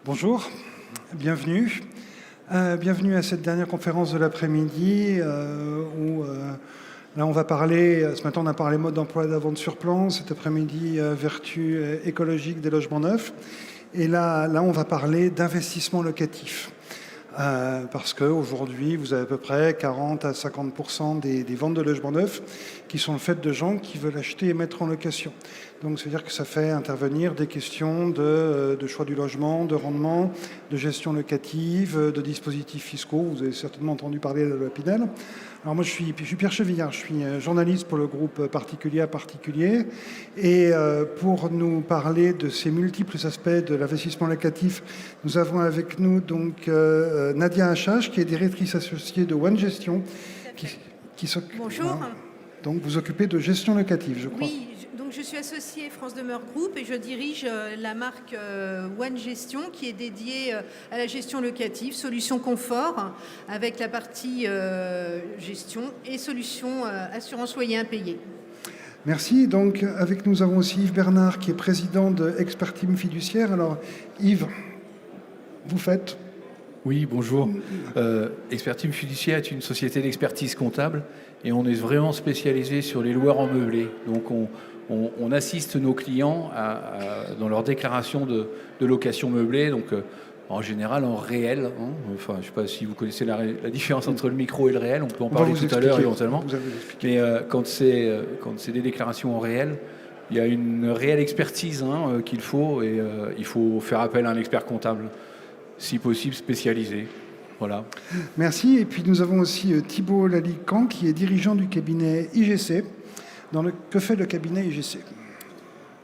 Bonjour, bienvenue. Bienvenue à cette dernière conférence de l'après-midi où là on va parler, ce matin on a parlé mode d'emploi et de la vente sur plan, cet après-midi vertu écologique des logements neufs. Et là on va parler d'investissement locatif. Parce qu'aujourd'hui, vous avez à peu près 40 à 50% des ventes de logements neufs qui sont le fait de gens qui veulent acheter et mettre en location. Donc, c'est-à-dire que ça fait intervenir des questions de choix du logement, de rendement, de gestion locative, de dispositifs fiscaux. Vous avez certainement entendu parler de la loi Pinel. Alors moi, je suis Pierre Chevillard, je suis journaliste pour le groupe Particulier à Particulier. Et pour nous parler de ces multiples aspects de l'investissement locatif, nous avons avec nous donc Nadia Hachache, qui est directrice associée de One Gestion. Bonjour. Donc vous occupez de gestion locative, je crois. Oui, donc je suis associée France Demeure Group et je dirige la marque One Gestion qui est dédiée à la gestion locative, solution confort, avec la partie gestion et solution assurance loyer impayé. Merci. Donc avec nous avons aussi Yves Bernard qui est président de Expert Team Fiduciaire. Alors Yves, vous faites... Oui, bonjour. Expert Team Fiduciaire est une société d'expertise comptable et on est vraiment spécialisé sur les loueurs en meublé. Donc on assiste nos clients dans leur déclaration de location meublée, donc en général en réel. Enfin, je ne sais pas si vous connaissez la différence entre le micro et le réel, on peut en parler tout à l'heure éventuellement. Mais quand c'est des déclarations en réel, il y a une réelle expertise qu'il faut et il faut faire appel à un expert comptable, si possible spécialisé. Voilà. Merci. Et puis nous avons aussi Thibault Lalican qui est dirigeant du cabinet IGC. Que fait le cabinet IGC ?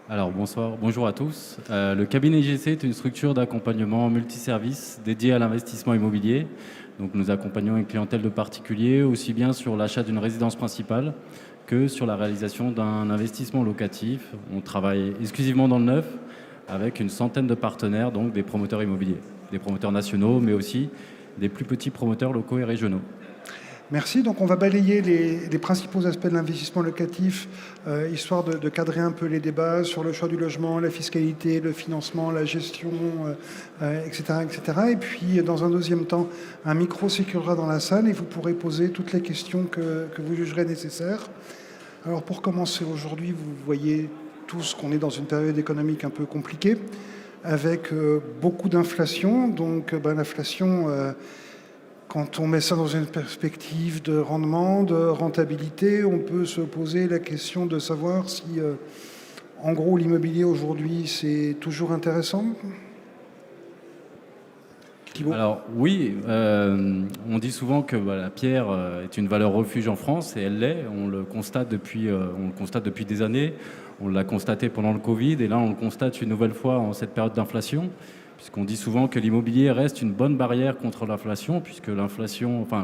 Alors bonjour à tous. Le cabinet IGC est une structure d'accompagnement multiservice dédiée à l'investissement immobilier. Donc nous accompagnons une clientèle de particuliers aussi bien sur l'achat d'une résidence principale que sur la réalisation d'un investissement locatif. On travaille exclusivement dans le neuf avec une centaine de partenaires, donc des promoteurs immobiliers, des promoteurs nationaux, mais aussi des plus petits promoteurs locaux et régionaux. Merci. Donc on va balayer les principaux aspects de l'investissement locatif, histoire de cadrer un peu les débats sur le choix du logement, la fiscalité, le financement, la gestion, etc., etc. Et puis dans un deuxième temps, un micro circulera dans la salle et vous pourrez poser toutes les questions que vous jugerez nécessaires. Alors pour commencer aujourd'hui, vous voyez tous qu'on est dans une période économique un peu compliquée, avec beaucoup d'inflation. Donc l'inflation, quand on met ça dans une perspective de rendement, de rentabilité, on peut se poser la question de savoir si, en gros, l'immobilier aujourd'hui, c'est toujours intéressant. Thibault ? Alors oui, on dit souvent que la pierre est une valeur refuge en France, et elle l'est. On le constate depuis des années. On l'a constaté pendant le Covid, et là on le constate une nouvelle fois en cette période d'inflation, puisqu'on dit souvent que l'immobilier reste une bonne barrière contre l'inflation, puisque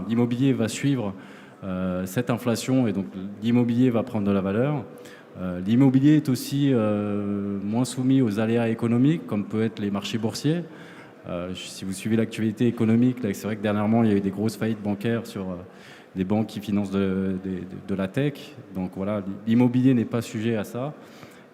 l'immobilier va suivre cette inflation, et donc l'immobilier va prendre de la valeur. L'immobilier est aussi moins soumis aux aléas économiques, comme peut être les marchés boursiers. Si vous suivez l'actualité économique, là, c'est vrai que dernièrement, il y a eu des grosses faillites bancaires sur des banques qui financent de la tech. Donc voilà, l'immobilier n'est pas sujet à ça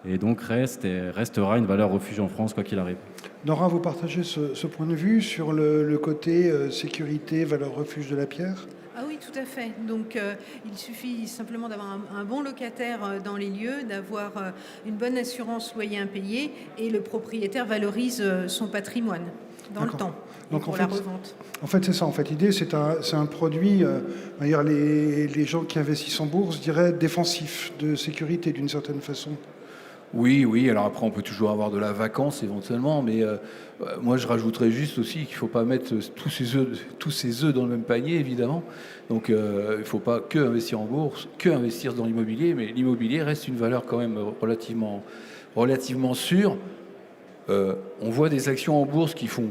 et donc restera une valeur refuge en France, quoi qu'il arrive. Nora, vous partagez ce point de vue sur le côté sécurité, valeur refuge de la pierre ? Ah oui, tout à fait. Donc, il suffit simplement d'avoir un bon locataire dans les lieux, d'avoir une bonne assurance loyer impayé, et le propriétaire valorise son patrimoine dans le temps pour la revente. En fait, c'est ça. En fait, l'idée, c'est un produit, les gens qui investissent en bourse diraient défensif, de sécurité d'une certaine façon. Oui. Alors après, on peut toujours avoir de la vacance éventuellement, mais moi, je rajouterais juste aussi qu'il ne faut pas mettre tous ses œufs dans le même panier, évidemment. Donc, il ne faut pas que investir en bourse, que investir dans l'immobilier, mais l'immobilier reste une valeur quand même relativement sûre. On voit des actions en bourse qui font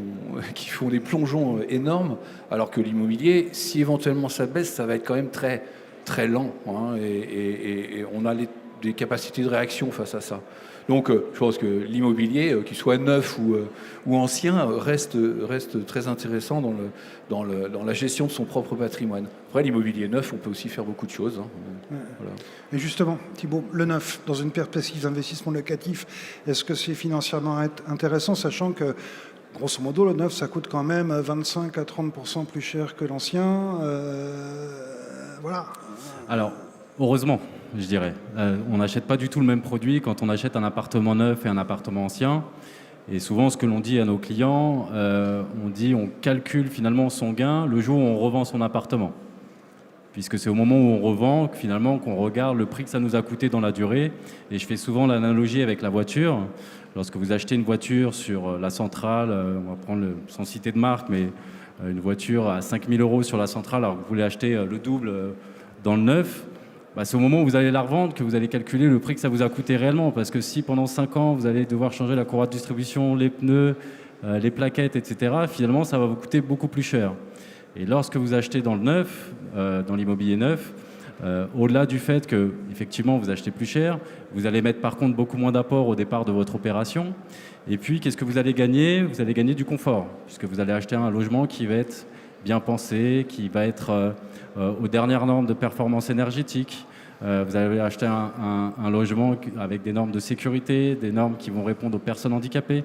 des plongeons énormes, alors que l'immobilier, si éventuellement ça baisse, ça va être quand même très, très lent, et on a des capacités de réaction face à ça. Donc je pense que l'immobilier, qu'il soit neuf ou ancien, reste très intéressant dans la gestion de son propre patrimoine. Après, l'immobilier neuf, on peut aussi faire beaucoup de choses. Voilà. Et justement, Thibault, le neuf, dans une perspective d'investissement locatif, est-ce que c'est financièrement intéressant, sachant que grosso modo, le neuf, ça coûte quand même 25 à 30% plus cher que l'ancien. Voilà. Alors, heureusement, je dirais. On n'achète pas du tout le même produit quand on achète un appartement neuf et un appartement ancien. Et souvent, ce que l'on dit à nos clients, on calcule finalement son gain le jour où on revend son appartement. Puisque c'est au moment où on revend finalement qu'on regarde le prix que ça nous a coûté dans la durée. Et je fais souvent l'analogie avec la voiture. Lorsque vous achetez une voiture sur la centrale, on va prendre sans citer de marque, mais une voiture à 5 000 € sur la centrale, alors que vous voulez acheter le double dans le neuf, c'est au moment où vous allez la revendre que vous allez calculer le prix que ça vous a coûté réellement. Parce que si pendant 5 ans, vous allez devoir changer la courroie de distribution, les pneus, les plaquettes, etc., finalement, ça va vous coûter beaucoup plus cher. Et lorsque vous achetez dans le neuf, dans l'immobilier neuf, au-delà du fait que effectivement vous achetez plus cher, vous allez mettre par contre beaucoup moins d'apport au départ de votre opération. Et puis, qu'est-ce que vous allez gagner ? Vous allez gagner du confort, puisque vous allez acheter un logement qui va être bien pensé, qui va être aux dernières normes de performance énergétique. Vous allez acheter un logement avec des normes de sécurité, des normes qui vont répondre aux personnes handicapées.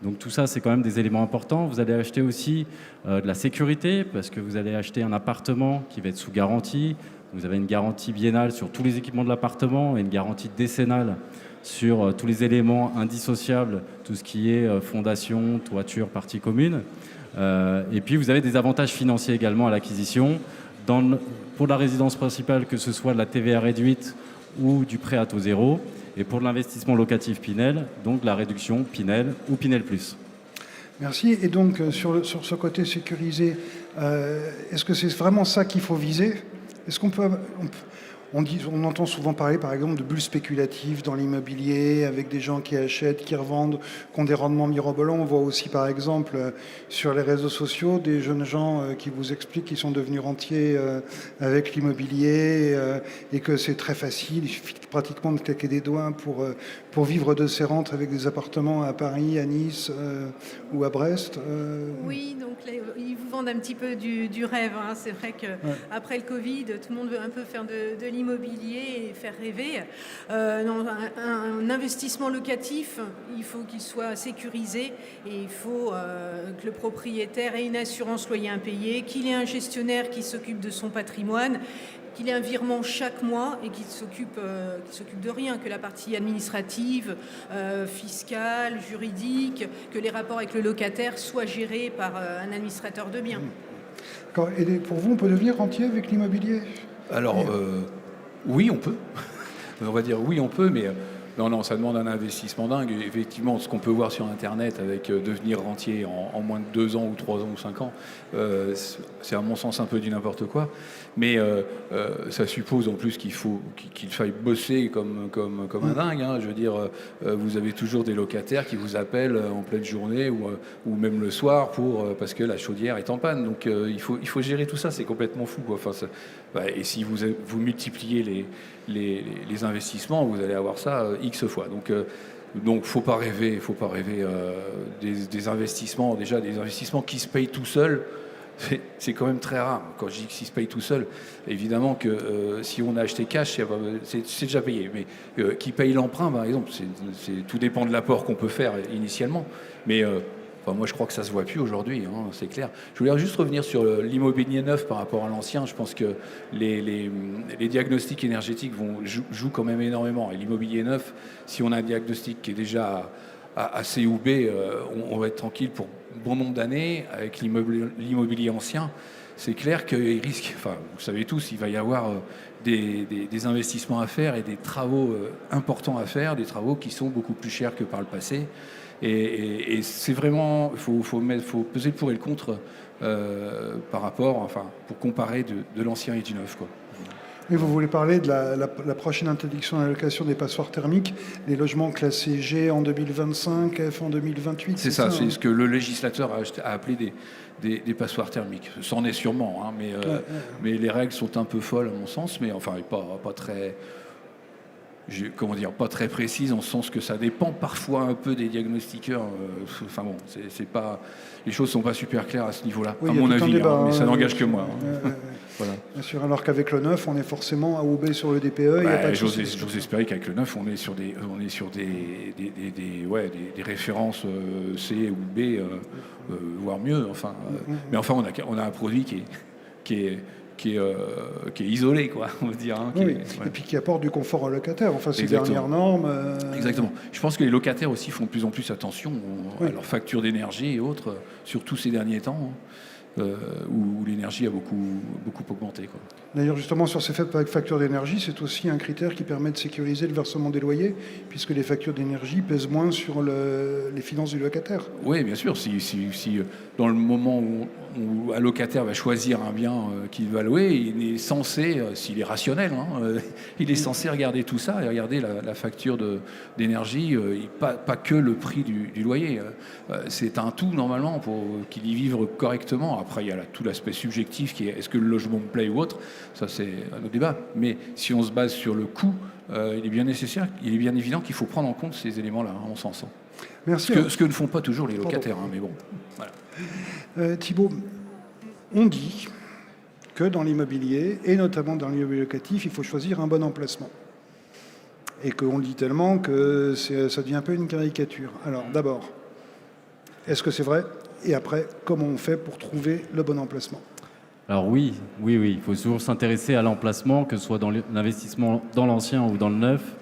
Donc tout ça, c'est quand même des éléments importants. Vous allez acheter aussi de la sécurité, parce que vous allez acheter un appartement qui va être sous garantie. Vous avez une garantie biennale sur tous les équipements de l'appartement et une garantie décennale sur tous les éléments indissociables, tout ce qui est fondation, toiture, partie commune. Et puis vous avez des avantages financiers également à l'acquisition. Pour la résidence principale, que ce soit de la TVA réduite ou du prêt à taux zéro. Et pour l'investissement locatif Pinel, donc la réduction Pinel ou Pinel Plus. Merci. Et donc, sur ce côté sécurisé, est-ce que c'est vraiment ça qu'il faut viser ? Est-ce qu'on peut... On entend souvent parler, par exemple, de bulles spéculatives dans l'immobilier, avec des gens qui achètent, qui revendent, qui ont des rendements mirobolants. On voit aussi, par exemple, sur les réseaux sociaux, des jeunes gens qui vous expliquent qu'ils sont devenus rentiers avec l'immobilier et que c'est très facile. Il suffit pratiquement de claquer des doigts pour vivre de ces rentes avec des appartements à Paris, à Nice ou à Brest. Oui, donc là, ils vous vendent un petit peu du rêve. Hein. C'est vrai qu'après le Covid, tout le monde veut un peu faire de l'immobilier et faire rêver. Un investissement locatif, il faut qu'il soit sécurisé et il faut que le propriétaire ait une assurance loyer impayé, qu'il ait un gestionnaire qui s'occupe de son patrimoine, qu'il ait un virement chaque mois et qu'il s'occupe de rien, que la partie administrative, fiscale, juridique, que les rapports avec le locataire soient gérés par un administrateur de biens. Et pour vous, on peut devenir rentier avec l'immobilier ? Alors, oui, on peut. On va dire oui, on peut, mais non, ça demande un investissement dingue. Et effectivement, ce qu'on peut voir sur Internet avec devenir rentier en moins de 2 ans ou 3 ans ou 5 ans, c'est à mon sens un peu du n'importe quoi. Mais ça suppose en plus qu'il faille bosser comme un dingue. Hein. Je veux dire, vous avez toujours des locataires qui vous appellent en pleine journée ou même le soir parce que la chaudière est en panne. Donc il faut gérer tout ça, c'est complètement fou, quoi. Enfin, et si vous multipliez les investissements, vous allez avoir ça X fois. Donc faut pas rêver des investissements, déjà des investissements qui se payent tout seuls. C'est quand même très rare. Quand je dis qu'ils se payent tout seul, évidemment que si on a acheté cash, c'est déjà payé. Mais qui paye l'emprunt, par exemple, tout dépend de l'apport qu'on peut faire initialement. Mais moi, je crois que ça se voit plus aujourd'hui, hein, c'est clair. Je voulais juste revenir sur l'immobilier neuf par rapport à l'ancien. Je pense que les diagnostics énergétiques jouent quand même énormément. Et l'immobilier neuf, si on a un diagnostic qui est déjà à C ou B, on va être tranquille pour bon nombre d'années. Avec l'immobilier ancien, c'est clair qu'il risque, vous savez tous, il va y avoir des investissements à faire et des travaux importants à faire, des travaux qui sont beaucoup plus chers que par le passé. Et c'est vraiment, faut peser le pour et le contre par rapport, pour comparer de l'ancien et du neuf, quoi. Et vous voulez parler de la prochaine interdiction à la location des passoires thermiques, les logements classés G en 2025, F en 2028. C'est ça, c'est ce que le législateur a appelé des passoires thermiques. C'en est sûrement, hein, mais les règles sont un peu folles à mon sens, mais pas très... pas très précise, en ce sens que ça dépend parfois un peu des diagnostiqueurs. C'est pas, les choses sont pas super claires à ce niveau-là, à mon avis, débat, mais ça n'engage que moi. Voilà. Bien sûr, alors qu'avec le neuf, on est forcément A ou B sur le DPE, il n'y a pas de souci. J'ose espérer qu'avec le 9, on est sur des références C ou B, voire mieux. Enfin, mais enfin, on a un produit qui est isolé, quoi, on va dire. Hein, Oui, ouais. et puis qui apporte du confort aux locataires. Enfin, ces Exactement. dernières normes. Exactement. Je pense que les locataires aussi font de plus en plus attention à leurs factures d'énergie et autres, surtout ces derniers temps, où l'énergie a beaucoup augmenté, quoi. D'ailleurs, justement, sur ces factures d'énergie, c'est aussi un critère qui permet de sécuriser le versement des loyers, puisque les factures d'énergie pèsent moins sur les finances du locataire. Oui, bien sûr. Si dans le moment où un locataire va choisir un bien qu'il va louer, il est censé, s'il est rationnel, il est censé regarder tout ça et regarder la facture d'énergie, pas que le prix du loyer. C'est un tout, normalement, pour qu'il y vive correctement. Après, il y a tout l'aspect subjectif qui est est-ce que le logement me plaît ou autre. Ça, c'est un autre débat. Mais si on se base sur le coût, il est bien évident qu'il faut prendre en compte ces éléments-là, à mon sens. Merci. Ce que ne font pas toujours les locataires, mais bon. Voilà. Thibault, on dit que dans l'immobilier, et notamment dans l'immobilier locatif, il faut choisir un bon emplacement. Et qu'on le dit tellement que ça devient un peu une caricature. Alors, d'abord, est-ce que c'est vrai? Et après, comment on fait pour trouver le bon emplacement? Alors oui, il faut toujours s'intéresser à l'emplacement, que ce soit dans l'investissement dans l'ancien ou dans le neuf.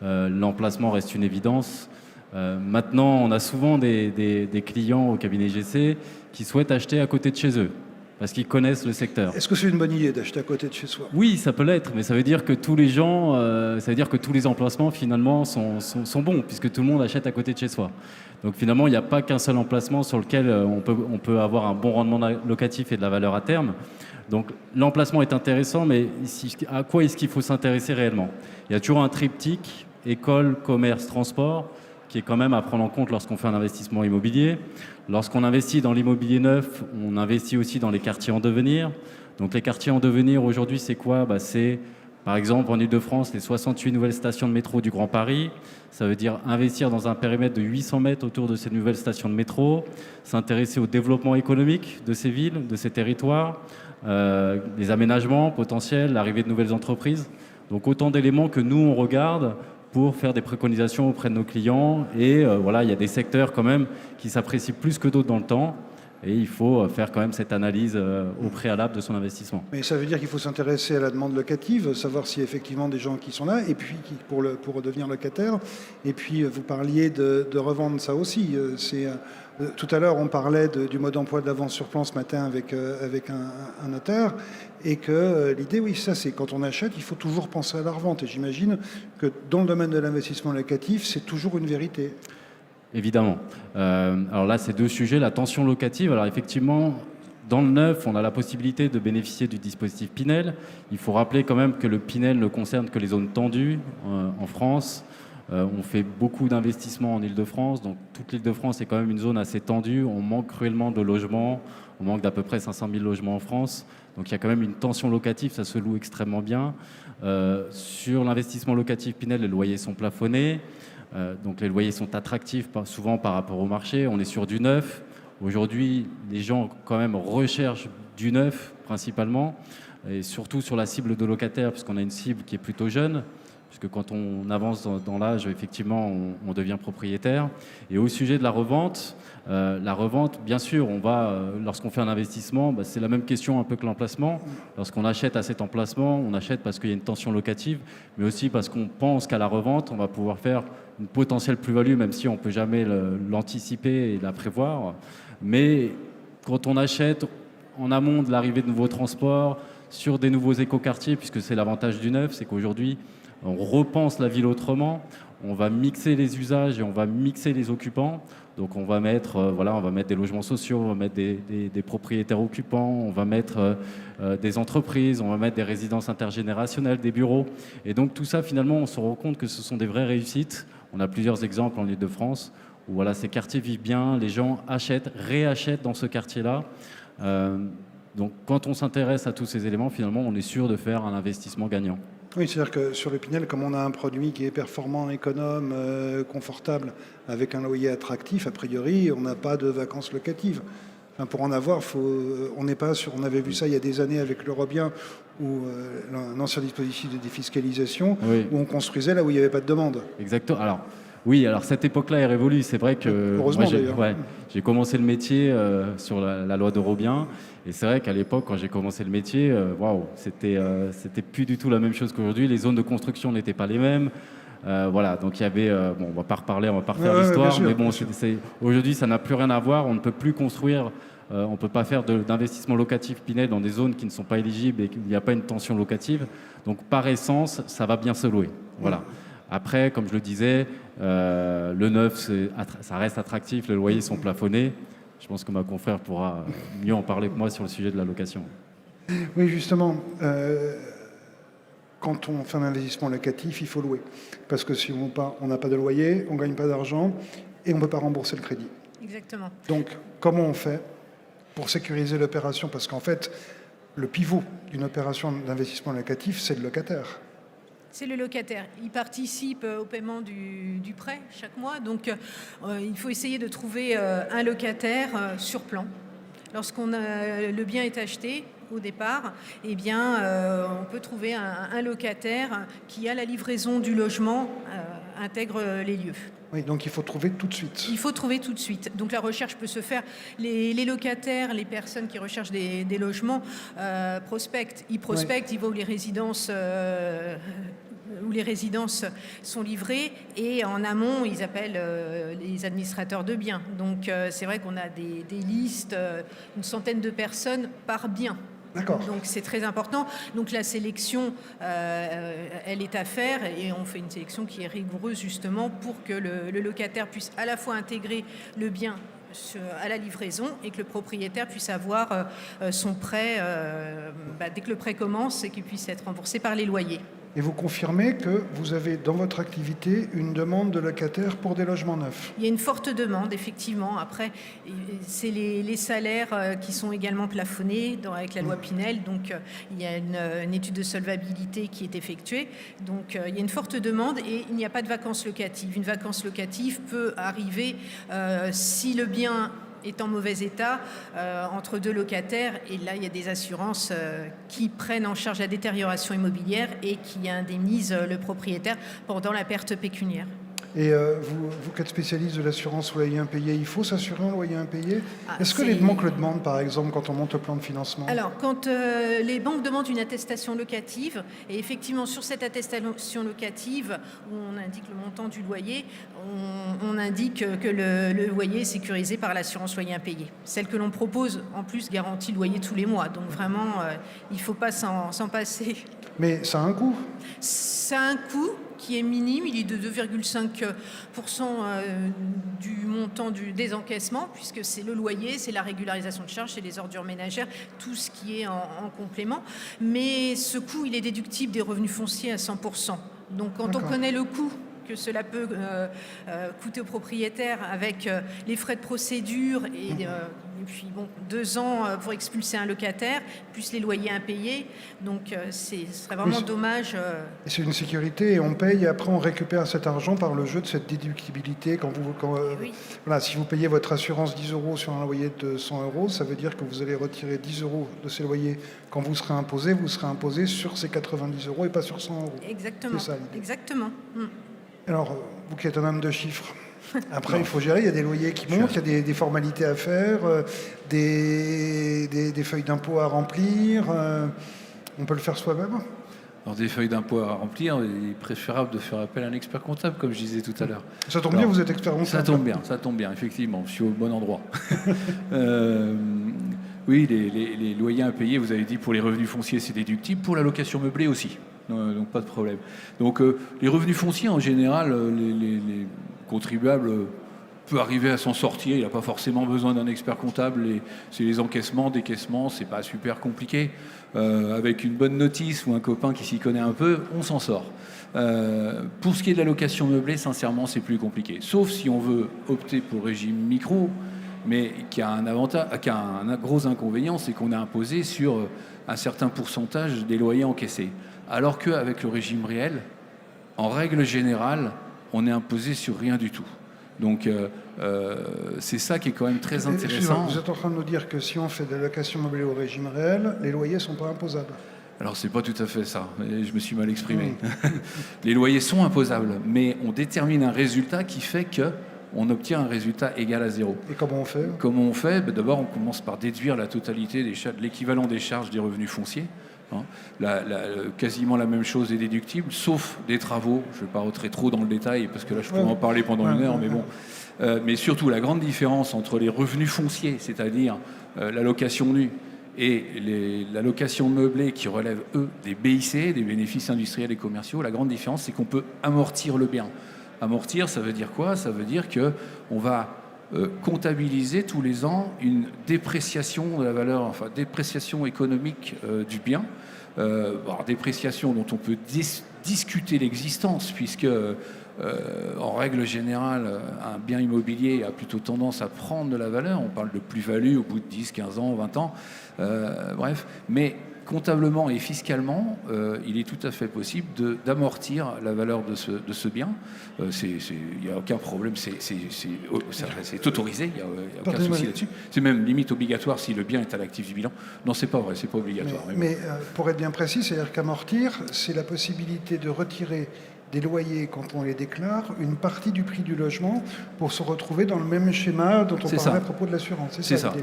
L'emplacement reste une évidence. Maintenant, on a souvent des clients au cabinet GC qui souhaitent acheter à côté de chez eux, parce qu'ils connaissent le secteur. Est-ce que c'est une bonne idée d'acheter à côté de chez soi? Oui, ça peut l'être, mais ça veut dire que tous les gens, ça veut dire que tous les emplacements finalement sont bons, puisque tout le monde achète à côté de chez soi. Donc finalement, il n'y a pas qu'un seul emplacement sur lequel on peut avoir un bon rendement locatif et de la valeur à terme. Donc l'emplacement est intéressant, mais à quoi est-ce qu'il faut s'intéresser réellement? Il y a toujours un triptyque, école, commerce, transport, qui est quand même à prendre en compte lorsqu'on fait un investissement immobilier. Lorsqu'on investit dans l'immobilier neuf, on investit aussi dans les quartiers en devenir. Donc les quartiers en devenir aujourd'hui, c'est quoi? C'est par exemple en Ile-de-France les 68 nouvelles stations de métro du Grand Paris. Ça veut dire investir dans un périmètre de 800 mètres autour de ces nouvelles stations de métro, s'intéresser au développement économique de ces villes, de ces territoires, les aménagements potentiels, l'arrivée de nouvelles entreprises. Donc autant d'éléments que nous on regarde pour faire des préconisations auprès de nos clients. Et voilà, il y a des secteurs quand même qui s'apprécient plus que d'autres dans le temps. Et il faut faire quand même cette analyse au préalable de son investissement. Mais ça veut dire qu'il faut s'intéresser à la demande locative, savoir s'il y a effectivement des gens qui sont là, et puis pour devenir locataire. Et puis vous parliez de revendre ça aussi. Tout à l'heure, on parlait du mode d'emploi de la vente sur plan ce matin avec un notaire, et que l'idée, oui, ça c'est quand on achète, il faut toujours penser à la revente. Et j'imagine que dans le domaine de l'investissement locatif, c'est toujours une vérité. Évidemment. Alors là, c'est deux sujets. La tension locative, alors effectivement, dans le neuf, on a la possibilité de bénéficier du dispositif Pinel. Il faut rappeler quand même que le Pinel ne concerne que les zones tendues en France. On fait beaucoup d'investissements en Ile-de-France, donc toute l'Ile-de-France est quand même une zone assez tendue. On manque cruellement de logements, on manque d'à peu près 500 000 logements en France. Donc il y a quand même une tension locative, ça se loue extrêmement bien. Sur l'investissement locatif Pinel, les loyers sont plafonnés. Donc les loyers sont attractifs souvent par rapport au marché. On est sur du neuf. Aujourd'hui, les gens quand même recherchent du neuf principalement, et surtout sur la cible de locataires, puisqu'on a une cible qui est plutôt jeune, puisque quand on avance dans l'âge, effectivement, on devient propriétaire. Et au sujet de la revente, bien sûr, lorsqu'on fait un investissement, c'est la même question un peu que l'emplacement. Lorsqu'on achète à cet emplacement, on achète parce qu'il y a une tension locative, mais aussi parce qu'on pense qu'à la revente, on va pouvoir faire une potentielle plus-value, même si on ne peut jamais l'anticiper et la prévoir. Mais quand on achète en amont de l'arrivée de nouveaux transports, sur des nouveaux écoquartiers, puisque c'est l'avantage du neuf, c'est qu'aujourd'hui, on repense la ville autrement, on va mixer les usages et on va mixer les occupants. Donc on va mettre, des logements sociaux, on va mettre des propriétaires occupants, on va mettre des entreprises, on va mettre des résidences intergénérationnelles, des bureaux. Et donc tout ça, finalement, on se rend compte que ce sont des vraies réussites. On a plusieurs exemples en Ile-de-France où voilà, ces quartiers vivent bien, les gens achètent, réachètent dans ce quartier-là. Donc quand on s'intéresse à tous ces éléments, finalement, on est sûr de faire un investissement gagnant. Oui, c'est-à-dire que sur le Pinel, comme on a un produit qui est performant, économe, confortable, avec un loyer attractif, a priori, on n'a pas de vacances locatives. Enfin, pour en avoir, on n'est pas sur. On avait vu ça il y a des années avec l'Eurobien, ou un ancien dispositif de défiscalisation, Oui. où on construisait là où il n'y avait pas de demande. Exactement. Alors, oui, alors cette époque-là est révolue. C'est vrai que Heureusement, moi, d'ailleurs. j'ai commencé le métier sur la loi d'Eurobien. Et c'est vrai qu'à l'époque, quand j'ai commencé le métier, waouh, c'était plus du tout la même chose qu'aujourd'hui. Les zones de construction n'étaient pas les mêmes. Voilà, donc il y avait, bon, on va pas reparler, on va pas refaire Ouais, l'histoire, bien sûr, mais bon, bien sûr. aujourd'hui ça n'a plus rien à voir. On ne peut plus construire, on peut pas faire d'investissement locatif Pinel dans des zones qui ne sont pas éligibles et qu'il n'y a pas une tension locative. Donc par essence, ça va bien se louer. Voilà. Après, comme je le disais, le neuf, ça reste attractif, les loyers sont plafonnés. Je pense que ma confrère pourra mieux en parler que moi sur le sujet de la location. Oui, justement, quand on fait un investissement locatif, il faut louer. Parce que si on n'a pas de loyer, on ne gagne pas d'argent et on ne peut pas rembourser le crédit. Exactement. Donc, comment on fait pour sécuriser l'opération? Parce qu'en fait, le pivot d'une opération d'investissement locatif, c'est le locataire. C'est le locataire. Il participe au paiement du prêt chaque mois. Donc, il faut essayer de trouver un locataire sur plan. Le bien est acheté au départ, eh bien, on peut trouver un locataire qui, à la livraison du logement, intègre les lieux. Oui, donc il faut trouver tout de suite. Il faut trouver tout de suite. Donc la recherche peut se faire. Les locataires, les personnes qui recherchent des logements, prospectent. Ils prospectent, ils vont où les résidences sont livrées, et en amont, ils appellent les administrateurs de biens. Donc c'est vrai qu'on a des listes, une centaine de personnes par bien. D'accord. Donc c'est très important. Donc la sélection, elle est à faire, et on fait une sélection qui est rigoureuse justement pour que le locataire puisse à la fois intégrer le bien à la livraison et que le propriétaire puisse avoir son prêt dès que le prêt commence et qu'il puisse être remboursé par les loyers. Et vous confirmez que vous avez dans votre activité une demande de locataires pour des logements neufs? Il y a une forte demande, effectivement. Après, c'est les salaires qui sont également plafonnés avec la loi Pinel. Donc, il y a une étude de solvabilité qui est effectuée. Donc, il y a une forte demande et il n'y a pas de vacances locatives. Une vacance locative peut arriver si le bien est en mauvais état entre deux locataires, et là il y a des assurances qui prennent en charge la détérioration immobilière et qui indemnisent le propriétaire pendant la perte pécuniaire. Et vous qui êtes spécialiste de l'assurance loyer impayé, il faut s'assurer un loyer impayé? Est-ce que les banques le demandent, par exemple, quand on monte le plan de financement? Alors, quand les banques demandent une attestation locative, et effectivement sur cette attestation locative, où on indique le montant du loyer, on indique que le loyer est sécurisé par l'assurance loyer impayé. Celle que l'on propose, en plus, garantit le loyer tous les mois. Donc vraiment, il ne faut pas s'en passer. Mais ça a un coût? Ça a un coût qui est minime, il est de 2,5% du montant des encaissements, puisque c'est le loyer, c'est la régularisation de charges, c'est les ordures ménagères, tout ce qui est en complément. Mais ce coût, il est déductible des revenus fonciers à 100%. Donc quand on connaît le coût que cela peut coûter au propriétaire avec les frais de procédure et puis 2 ans pour expulser un locataire, plus les loyers impayés. Donc ce serait vraiment dommage. C'est une sécurité et on paye et après on récupère cet argent par le jeu de cette déductibilité. Oui. Voilà, si vous payez votre assurance 10 € sur un loyer de 100 €, ça veut dire que vous allez retirer 10 € de ces loyers. Quand vous serez imposé sur ces 90 € et pas sur 100 €. Exactement. C'est ça l'idée. Exactement. Alors, vous qui êtes un homme de chiffres, après il faut gérer, il y a des loyers qui montent, il y a des formalités à faire, des feuilles d'impôt à remplir, on peut le faire soi-même? Alors des feuilles d'impôt à remplir, il est préférable de faire appel à un expert comptable, comme je disais tout à l'heure. Ça tombe bien, vous êtes expert comptable. Ça tombe bien, effectivement, je suis au bon endroit. Oui, les loyers impayés, vous avez dit, pour les revenus fonciers, c'est déductible, pour la location meublée aussi. Donc pas de problème. Donc les revenus fonciers, en général, les contribuables peuvent arriver à s'en sortir. Il n'a pas forcément besoin d'un expert comptable. C'est les encaissements, décaissements, c'est pas super compliqué. Avec une bonne notice ou un copain qui s'y connaît un peu, on s'en sort. Pour ce qui est de la location meublée, sincèrement, c'est plus compliqué. Sauf si on veut opter pour le régime micro, mais qui a un gros inconvénient, c'est qu'on est imposé sur un certain pourcentage des loyers encaissés. Alors qu'avec le régime réel, en règle générale, on est imposé sur rien du tout. Donc c'est ça qui est quand même très intéressant. Excusez-moi, vous êtes en train de nous dire que si on fait de la location meublée au régime réel, les loyers ne sont pas imposables. Alors, c'est pas tout à fait ça. Je me suis mal exprimé. Les loyers sont imposables, mais on détermine un résultat qui fait qu'on obtient un résultat égal à 0. Et comment on fait? Comment on fait? D'abord, on commence par déduire la totalité de l'équivalent des charges des revenus fonciers. Hein. Quasiment la même chose est déductible, sauf des travaux. Je ne vais pas rentrer trop dans le détail, parce que là, je pourrais en parler pendant une heure, mais bon. Mais surtout, la grande différence entre les revenus fonciers, c'est-à-dire la location nue, et la location meublée qui relève, eux, des BIC, des bénéfices industriels et commerciaux, la grande différence, c'est qu'on peut amortir le bien. Amortir, ça veut dire quoi? Ça veut dire qu'on va comptabiliser tous les ans une dépréciation de la valeur, enfin dépréciation économique du bien. Alors, dépréciation dont on peut discuter l'existence, puisque en règle générale, un bien immobilier a plutôt tendance à prendre de la valeur. On parle de plus-value au bout de 10, 15 ans, 20 ans. Bref, mais comptablement et fiscalement, il est tout à fait possible d'amortir la valeur de ce bien. Il n'y a aucun problème, c'est autorisé, il n'y a aucun souci là-dessus. C'est même limite obligatoire si le bien est à l'actif du bilan. Non, c'est pas vrai, c'est pas obligatoire. Mais pour être bien précis, c'est-à-dire qu'amortir, c'est la possibilité de retirer des loyers, quand on les déclare, une partie du prix du logement pour se retrouver dans le même schéma dont on parlait à propos de l'assurance. C'est ça,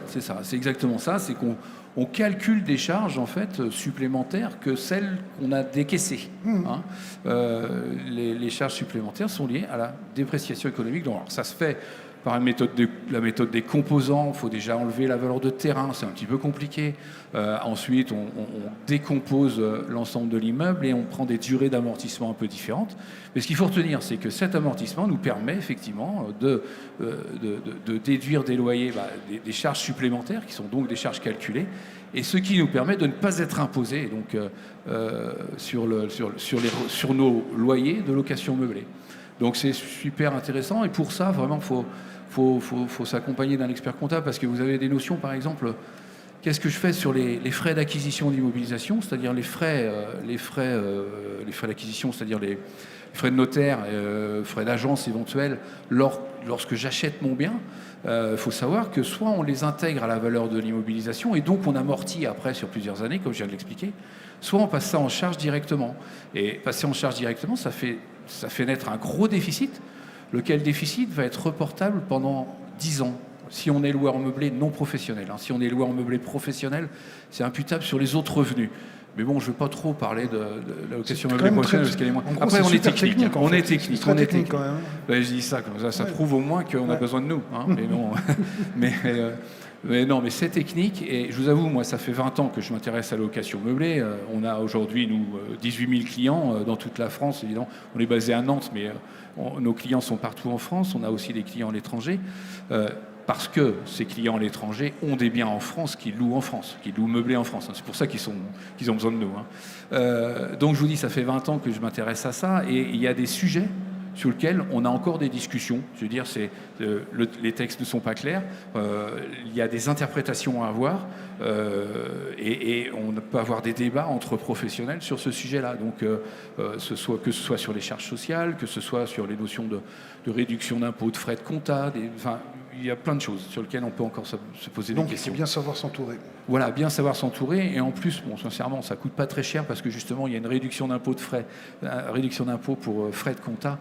c'est exactement ça. C'est qu'on calcule des charges en fait supplémentaires que celles qu'on a décaissées. Hein. Les charges supplémentaires sont liées à la dépréciation économique. Donc, alors, ça se fait par la méthode des composants. Il faut déjà enlever la valeur de terrain, c'est un petit peu compliqué. Ensuite, on décompose l'ensemble de l'immeuble et on prend des durées d'amortissement un peu différentes. Mais ce qu'il faut retenir, c'est que cet amortissement nous permet effectivement de déduire des loyers, des charges supplémentaires, qui sont donc des charges calculées, et ce qui nous permet de ne pas être imposés donc, sur nos loyers de location meublée. Donc c'est super intéressant, et pour ça, vraiment, faut s'accompagner d'un expert comptable, parce que vous avez des notions, par exemple, qu'est-ce que je fais sur les frais d'acquisition d'immobilisation, c'est-à-dire les frais d'acquisition, c'est-à-dire les frais de notaire, frais d'agence éventuels, lorsque j'achète mon bien. Il faut savoir que soit on les intègre à la valeur de l'immobilisation, et donc on amortit après sur plusieurs années, comme je viens de l'expliquer, soit on passe ça en charge directement. Et passer en charge directement, ça fait naître un gros déficit, lequel déficit va être reportable pendant 10 ans. Si on est loueur meublé non professionnel. Si on est loueur meublé professionnel, c'est imputable sur les autres revenus. Mais bon, je ne veux pas trop parler de la location meublée professionnelle, parce qu'elle est moins... Après, on est technique. On est technique. Quand même. Je dis ça comme ça. Ça prouve au moins qu'on a besoin de nous. Mais non. Mais non, mais c'est technique, et je vous avoue, moi, ça fait 20 ans que je m'intéresse à la location meublée. On a aujourd'hui, nous, 18 000 clients dans toute la France, évidemment. On est basé à Nantes, mais nos clients sont partout en France. On a aussi des clients à l'étranger, parce que ces clients à l'étranger ont des biens en France qu'ils louent en France, qu'ils louent meublés en France. C'est pour ça qu'ils ont besoin de nous. Donc, je vous dis, ça fait 20 ans que je m'intéresse à ça, et il y a des sujets sur lequel on a encore des discussions. Je veux dire, les textes ne sont pas clairs, il y a des interprétations à avoir, et on peut avoir des débats entre professionnels sur ce sujet-là. Donc, que ce soit sur les charges sociales, que ce soit sur les notions de réduction d'impôts, de frais de compta, il y a plein de choses sur lesquelles on peut encore se poser des questions. Donc, il faut bien savoir s'entourer. Voilà, bien savoir s'entourer. Et en plus, sincèrement, ça ne coûte pas très cher, parce que justement, il y a une réduction d'impôts pour frais de compta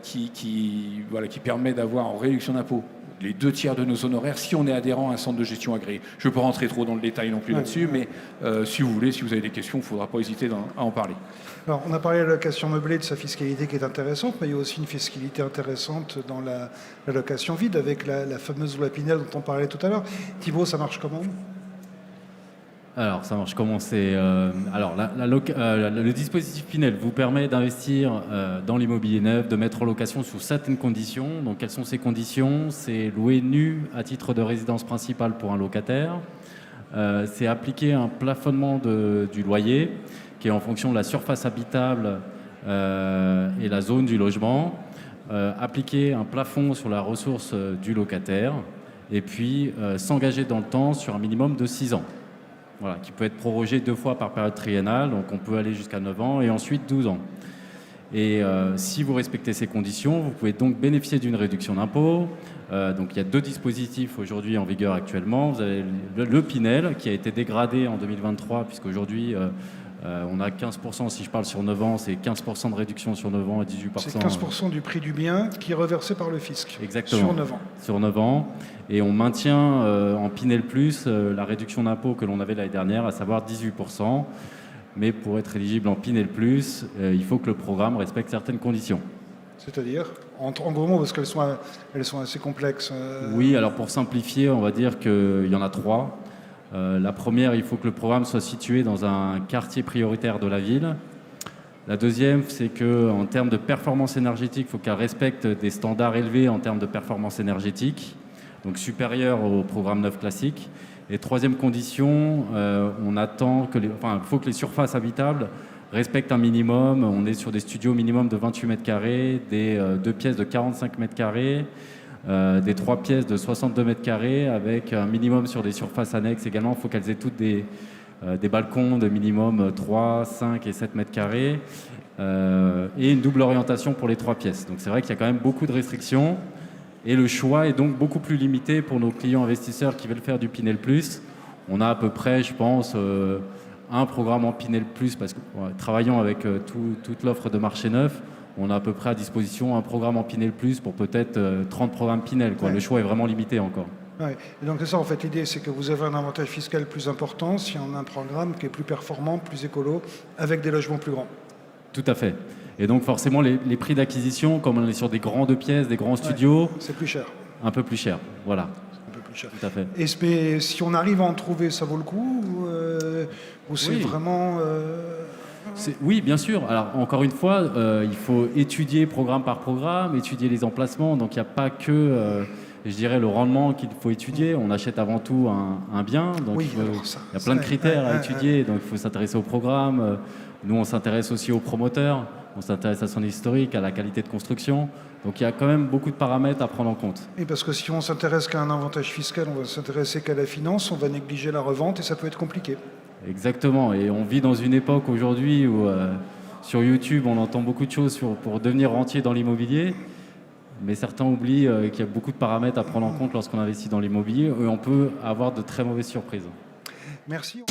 qui permet d'avoir en réduction d'impôts les 2 tiers de nos honoraires si on est adhérent à un centre de gestion agréé. Je ne veux pas rentrer trop dans le détail non plus là-dessus, mais si vous voulez, si vous avez des questions, il ne faudra pas hésiter à en parler. Alors, on a parlé de la location meublée, de sa fiscalité qui est intéressante, mais il y a aussi une fiscalité intéressante dans la location vide, avec la fameuse loi Pinel dont on parlait tout à l'heure. Thibault, ça marche comment ? Alors, ça marche comment ? Le dispositif Pinel vous permet d'investir dans l'immobilier neuf, de mettre en location sous certaines conditions. Donc, quelles sont ces conditions ? C'est louer nu à titre de résidence principale pour un locataire. C'est appliquer un plafonnement du loyer qui est en fonction de la surface habitable et la zone du logement. Appliquer un plafond sur la ressource du locataire. Et puis, s'engager dans le temps sur un minimum de 6 ans. Voilà, qui peut être prorogé 2 fois par période triennale, donc on peut aller jusqu'à 9 ans et ensuite 12 ans. Et si vous respectez ces conditions, vous pouvez donc bénéficier d'une réduction d'impôt. Donc il y a 2 dispositifs aujourd'hui en vigueur actuellement. Vous avez le Pinel qui a été dégradé en 2023 puisqu'aujourd'hui on a 15%, si je parle sur 9 ans, c'est 15% de réduction sur 9 ans et 18%. C'est 15% du prix du bien qui est reversé par le fisc. Exactement. Sur 9 ans. Sur 9 ans. Et on maintient en Pinel Plus la réduction d'impôt que l'on avait l'année dernière, à savoir 18%. Mais pour être éligible en Pinel Plus, il faut que le programme respecte certaines conditions. C'est-à-dire, en gros mots, parce qu'elles sont assez complexes. Oui, alors pour simplifier, on va dire qu'il y en a 3. La première, il faut que le programme soit situé dans un quartier prioritaire de la ville. La deuxième, c'est qu'en termes de performance énergétique, il faut qu'elle respecte des standards élevés en termes de performance énergétique, donc supérieurs au programme 9 classique. Et troisième condition, il faut que les surfaces habitables respectent un minimum. On est sur des studios minimum de 28 mètres carrés, des 2 pièces de 45 mètres carrés, des 3 pièces de 62 mètres carrés, avec un minimum sur des surfaces annexes également. Il faut qu'elles aient toutes des balcons de minimum 3, 5 et 7 mètres carrés, et une double orientation pour les 3 pièces. Donc c'est vrai qu'il y a quand même beaucoup de restrictions. Et le choix est donc beaucoup plus limité pour nos clients investisseurs qui veulent faire du Pinel Plus. On a à peu près, je pense, un programme en Pinel Plus, parce que travaillant avec toute l'offre de marché neuf, on a à peu près à disposition un programme en Pinel Plus pour peut-être 30 programmes Pinel. Ouais. Le choix est vraiment limité encore. Ouais. Et donc c'est ça, en fait, l'idée, c'est que vous avez un avantage fiscal plus important si on a un programme qui est plus performant, plus écolo, avec des logements plus grands. Tout à fait. Et donc forcément, les prix d'acquisition, comme on est sur des grands 2 pièces, des grands studios... C'est plus cher. Un peu plus cher, voilà. Un peu plus cher. Tout à fait. Et si on arrive à en trouver, ça vaut le coup ou c'est vraiment... Oui, bien sûr. Alors, encore une fois, il faut étudier programme par programme, étudier les emplacements. Donc, il n'y a pas que, je dirais, le rendement qu'il faut étudier. On achète avant tout un bien. Donc, oui, il y a plein de critères à étudier. Donc, il faut s'intéresser au programme. Nous, on s'intéresse aussi au promoteur. On s'intéresse à son historique, à la qualité de construction. Donc, il y a quand même beaucoup de paramètres à prendre en compte. Et parce que si on s'intéresse qu'à un avantage fiscal, on va s'intéresser qu'à la finance, on va négliger la revente et ça peut être compliqué. Exactement. Et on vit dans une époque aujourd'hui où sur YouTube, on entend beaucoup de choses pour devenir rentier dans l'immobilier. Mais certains oublient qu'il y a beaucoup de paramètres à prendre en compte lorsqu'on investit dans l'immobilier et on peut avoir de très mauvaises surprises. Merci.